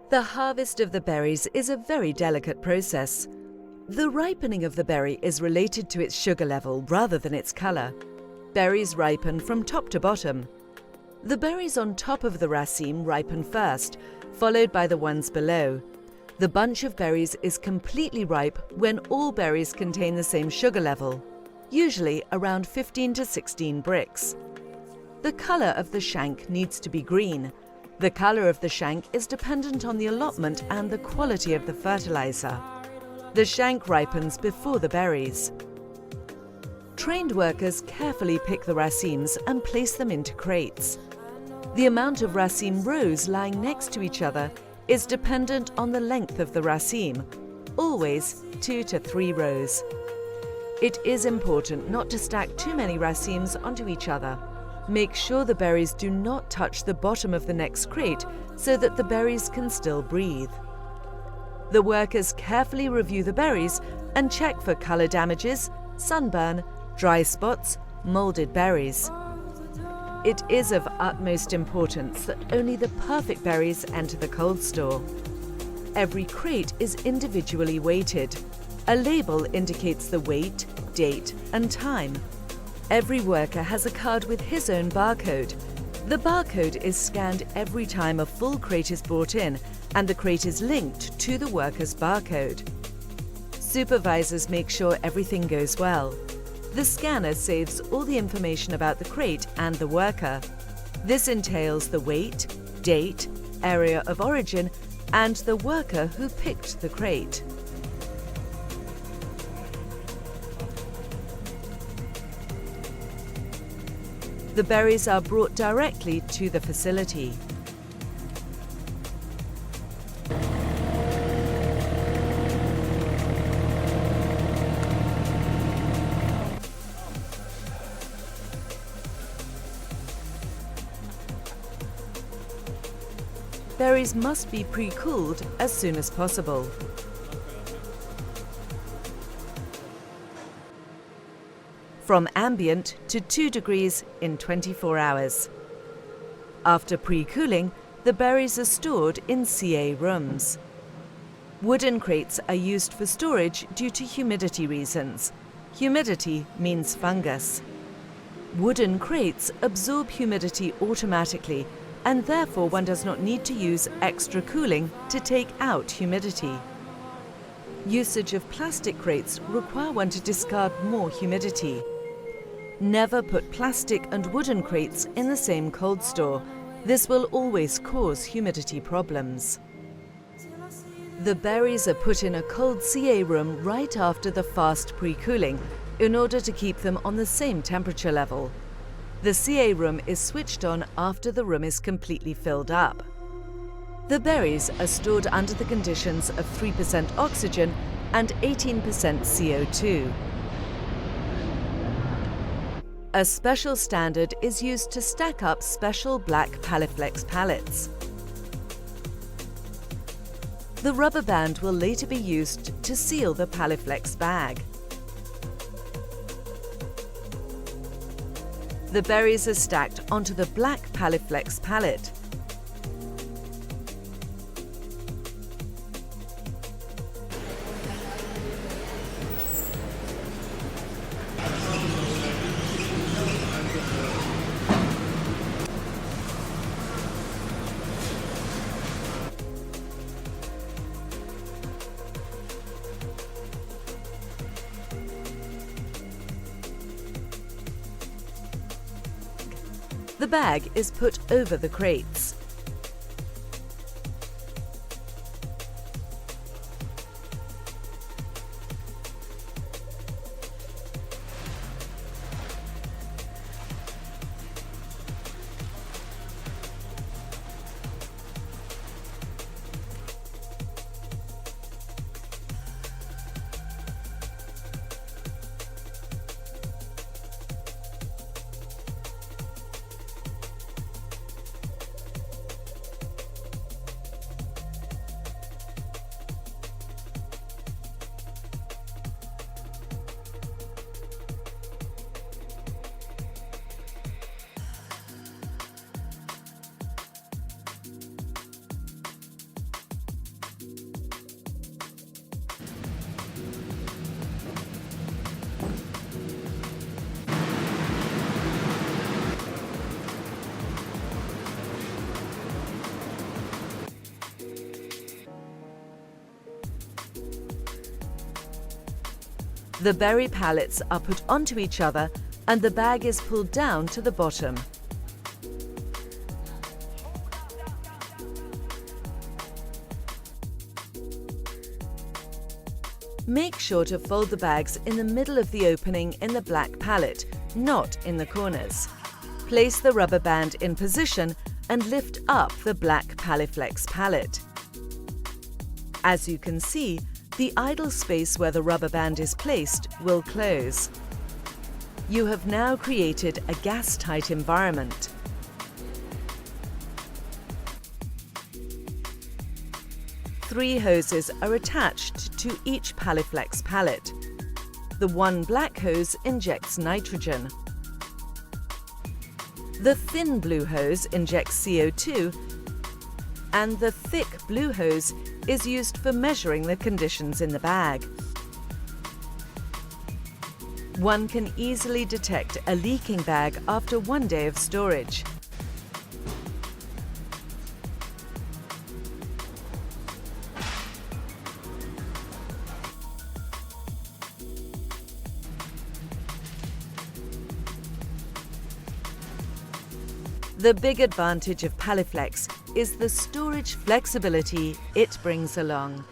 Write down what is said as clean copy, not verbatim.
The harvest of the berries is a very delicate process. The ripening of the berry is related to its sugar level rather than its color. Berries ripen from top to bottom. The berries on top of the raceme ripen first, followed by the ones below. The bunch of berries is completely ripe when all berries contain the same sugar level, usually around 15 to 16 brix. The color of the shank needs to be green. The color of the shank is dependent on the allotment and the quality of the fertilizer. The shank ripens before the berries. Trained workers carefully pick the racemes and place them into crates. The amount of raceme rows lying next to each other is dependent on the length of the raceme, always 2 to 3 rows. It is important not to stack too many racemes onto each other. Make sure the berries do not touch the bottom of the next crate so that the berries can still breathe. The workers carefully review the berries and check for color damages, sunburn, dry spots, molded berries. It is of utmost importance that only the perfect berries enter the cold store. Every crate is individually weighted. A label indicates the weight, date, and time. Every worker has a card with his own barcode. The barcode is scanned every time a full crate is brought in, and the crate is linked to the worker's barcode. Supervisors make sure everything goes well. The scanner saves all the information about the crate and the worker. This entails the weight, date, area of origin, and the worker who picked the crate. The berries are brought directly to the facility. Berries must be pre-cooled as soon as possible. From ambient to 2 degrees in 24 hours. After pre-cooling, the berries are stored in CA rooms. Wooden crates are used for storage due to humidity reasons. Humidity means fungus. Wooden crates absorb humidity automatically, and therefore one does not need to use extra cooling to take out humidity. Usage of plastic crates require one to discard more humidity. Never put plastic and wooden crates in the same cold store. This will always cause humidity problems. The berries are put in a cold CA room right after the fast pre-cooling in order to keep them on the same temperature level. The CA room is switched on after the room is completely filled up. The berries are stored under the conditions of 3% oxygen and 18% CO2. A special standard is used to stack up special black Palliflex pallets. The rubber band will later be used to seal the Palliflex bag. The berries are stacked onto the black Palliflex pallet. The bag is put over the crates. The berry pallets are put onto each other and the bag is pulled down to the bottom. Make sure to fold the bags in the middle of the opening in the black pallet, not in the corners. Place the rubber band in position and lift up the black Palliflex pallet. As you can see, the idle space where the rubber band is placed will close. You have now created a gas-tight environment. Three hoses are attached to each Palliflex pallet. The one black hose injects nitrogen. The thin blue hose injects CO2, and the thick blue hose is used for measuring the conditions in the bag. One can easily detect a leaking bag after 1 day of storage. The big advantage of Palliflex is the storage flexibility it brings along.